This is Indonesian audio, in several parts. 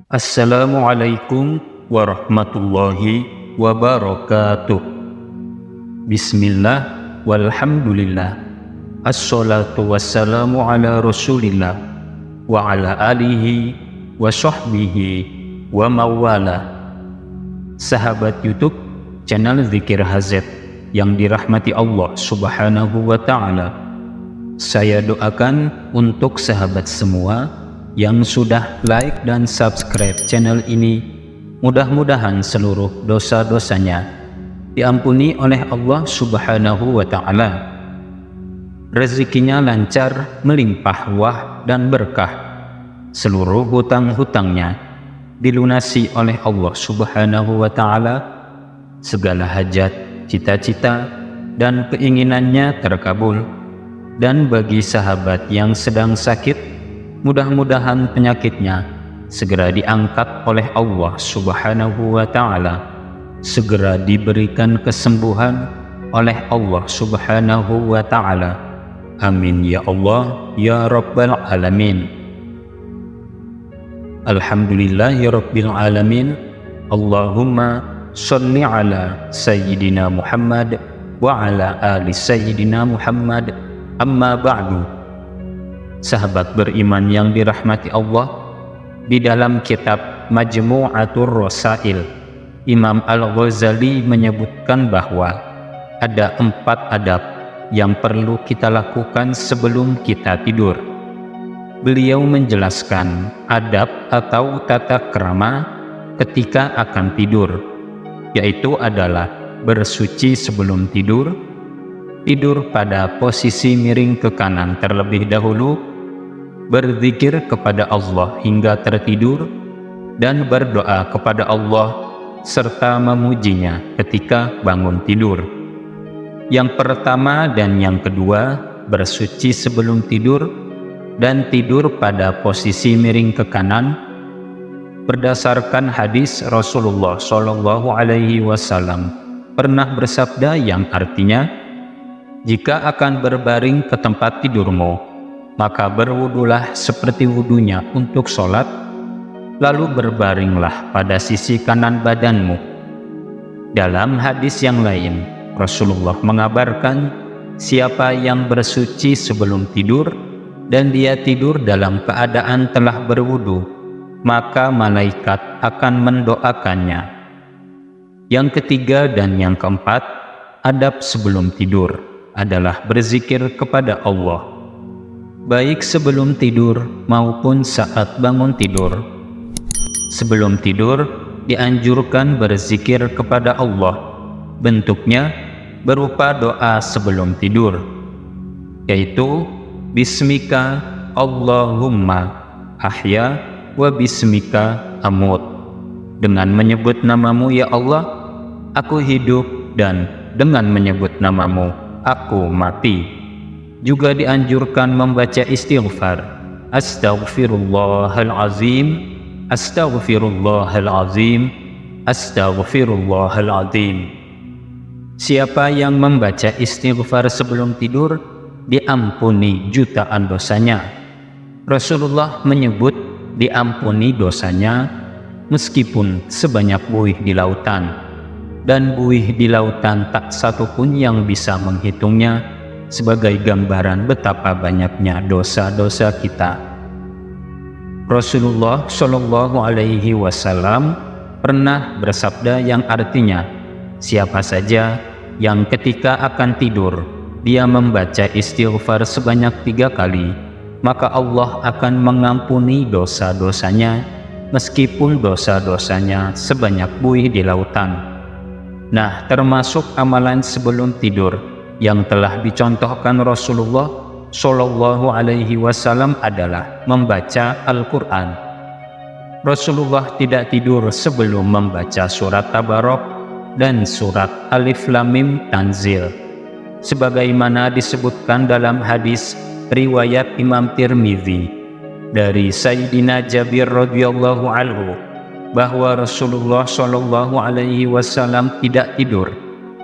Assalamualaikum warahmatullahi wabarakatuh. Bismillah walhamdulillah. Assalatu wassalamu ala rasulillah wa ala alihi wa sahbihi wa mawala. Sahabat YouTube channel Zikir HZ yang dirahmati Allah subhanahu wa ta'ala, saya doakan untuk sahabat semua yang sudah like dan subscribe channel ini, mudah-mudahan seluruh dosa-dosanya diampuni oleh Allah subhanahu wa ta'ala, rezekinya lancar, melimpah ruah dan berkah, seluruh hutang-hutangnya dilunasi oleh Allah subhanahu wa ta'ala, segala hajat, cita-cita dan keinginannya terkabul. Dan bagi sahabat yang sedang sakit, mudah-mudahan penyakitnya segera diangkat oleh Allah subhanahu wa ta'ala, segera diberikan kesembuhan oleh Allah subhanahu wa ta'ala. Amin ya Allah ya Rabbal Alamin. Alhamdulillahi Rabbil Alamin. Allahumma sholli ala Sayyidina Muhammad wa ala ali Sayyidina Muhammad. Amma ba'du. Sahabat beriman yang dirahmati Allah, di dalam kitab Majmu'atur Rasail, Imam Al-Ghazali menyebutkan bahwa ada 4 adab yang perlu kita lakukan sebelum kita tidur. Beliau menjelaskan adab atau tata krama ketika akan tidur, yaitu adalah bersuci sebelum tidur, tidur pada posisi miring ke kanan terlebih dahulu, berzikir kepada Allah hingga tertidur, dan berdoa kepada Allah serta memujinya ketika bangun tidur. Yang pertama dan yang kedua, bersuci sebelum tidur dan tidur pada posisi miring ke kanan, berdasarkan hadis Rasulullah SAW pernah bersabda yang artinya, jika akan berbaring ke tempat tidurmu, maka berwudulah seperti wudunya untuk sholat, lalu berbaringlah pada sisi kanan badanmu. Dalam hadis yang lain, Rasulullah mengabarkan, siapa yang bersuci sebelum tidur dan dia tidur dalam keadaan telah berwudu, maka malaikat akan mendoakannya. Yang ketiga dan yang keempat, adab sebelum tidur adalah berzikir kepada Allah, baik sebelum tidur maupun saat bangun tidur. Sebelum tidur dianjurkan berzikir kepada Allah. Bentuknya berupa doa sebelum tidur, yaitu Bismika Allahumma ahya wa bismika amut. Dengan menyebut namamu ya Allah, aku hidup, dan dengan menyebut namamu aku mati. Juga dianjurkan membaca istighfar, Astaghfirullahalazim, Astaghfirullahalazim, Astaghfirullahalazim. Siapa yang membaca istighfar sebelum tidur, diampuni jutaan dosanya. Rasulullah menyebut diampuni dosanya meskipun sebanyak buih di lautan, dan buih di lautan tak satu pun yang bisa menghitungnya, sebagai gambaran betapa banyaknya dosa-dosa kita. Rasulullah SAW pernah bersabda yang artinya, siapa saja yang ketika akan tidur dia membaca istighfar sebanyak 3 kali, maka Allah akan mengampuni dosa-dosanya meskipun dosa-dosanya sebanyak buih di lautan. Nah, termasuk amalan sebelum tidur yang telah dicontohkan Rasulullah SAW adalah membaca Al-Quran. Rasulullah tidak tidur sebelum membaca surat Tabarok dan surat Alif Lam Mim Tanzil, sebagaimana disebutkan dalam hadis riwayat Imam Tirmidzi dari Sayyidina Jabir radhiyallahu anhu, bahwa Rasulullah SAW tidak tidur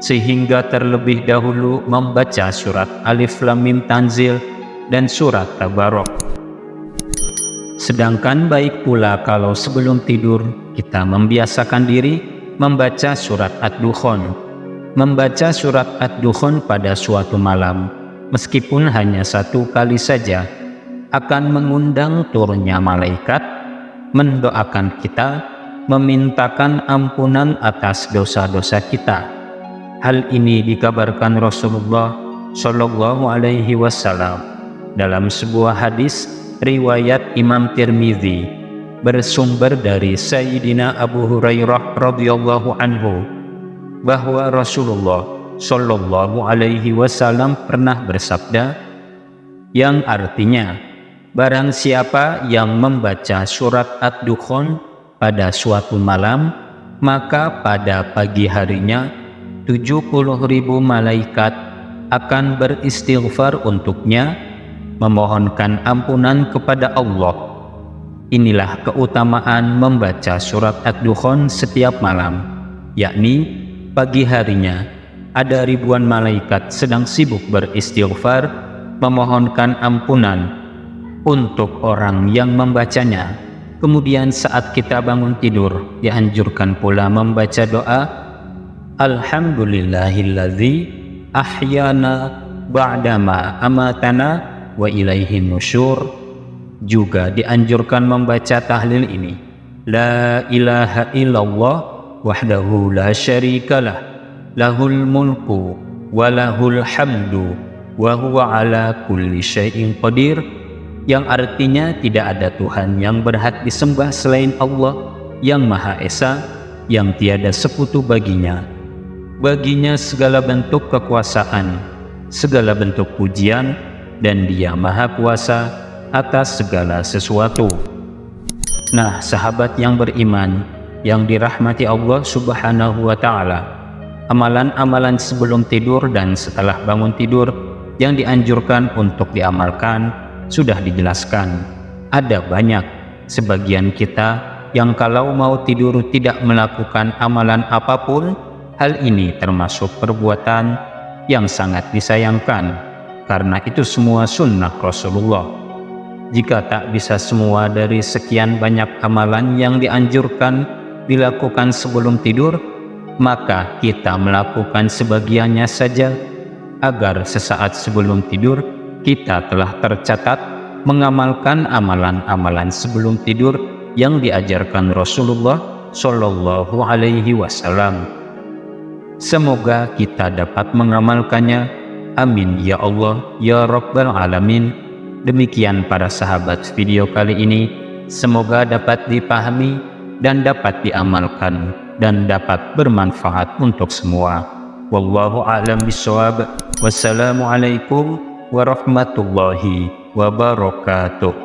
sehingga terlebih dahulu membaca surat Alif Lam Mim Tanzil dan surat Tabarok. Sedangkan baik pula kalau sebelum tidur kita membiasakan diri membaca surat Ad-Dukhan. Membaca surat Ad-Dukhan pada suatu malam, meskipun hanya 1 kali saja, akan mengundang turunnya malaikat, mendoakan kita, memintakan ampunan atas dosa-dosa kita. Hal ini dikabarkan Rasulullah Shallallahu Alaihi Wasallam dalam sebuah hadis riwayat Imam Tirmidzi bersumber dari Sayyidina Abu Hurairah radhiyallahu anhu bahwa Rasulullah Shallallahu Alaihi Wasallam pernah bersabda, yang artinya, barang siapa yang membaca surat Ad-Dukhan pada suatu malam, maka pada pagi harinya 70.000 malaikat akan beristighfar untuknya, memohonkan ampunan kepada Allah. Inilah keutamaan membaca surat Ad-Dukhan setiap malam, yakni pagi harinya ada ribuan malaikat sedang sibuk beristighfar, memohonkan ampunan untuk orang yang membacanya. Kemudian saat kita bangun tidur, dianjurkan pula membaca doa Alhamdulillahilladzi ahyana ba'dama amatana wa ilaihi nusyur. Juga dianjurkan membaca tahlil ini, La ilaha illallah wahdahu la syarikalah, lahul mulku wa lahul hamdu wa huwa ala kulli syai'in qadir, yang artinya tidak ada Tuhan yang berhak disembah selain Allah yang Maha Esa, yang tiada sekutu baginya. Baginya segala bentuk kekuasaan, segala bentuk pujian, dan Dia Maha Kuasa atas segala sesuatu. Nah, sahabat yang beriman yang dirahmati Allah Subhanahu wa Ta'ala, amalan-amalan sebelum tidur dan setelah bangun tidur yang dianjurkan untuk diamalkan sudah dijelaskan. Ada banyak sebagian kita yang kalau mau tidur tidak melakukan amalan apapun. Hal ini termasuk perbuatan yang sangat disayangkan, karena itu semua sunnah Rasulullah. Jika tak bisa semua dari sekian banyak amalan yang dianjurkan dilakukan sebelum tidur, maka kita melakukan sebagiannya saja, agar sesaat sebelum tidur kita telah tercatat mengamalkan amalan-amalan sebelum tidur yang diajarkan Rasulullah Shallallahu Alaihi Wasallam. Semoga kita dapat mengamalkannya. Amin ya Allah ya Rabbal Alamin. Demikian para sahabat video kali ini, semoga dapat dipahami dan dapat diamalkan dan dapat bermanfaat untuk semua. Wallahu a'lam bishawab. Wassalamualaikum warahmatullahi wabarakatuh.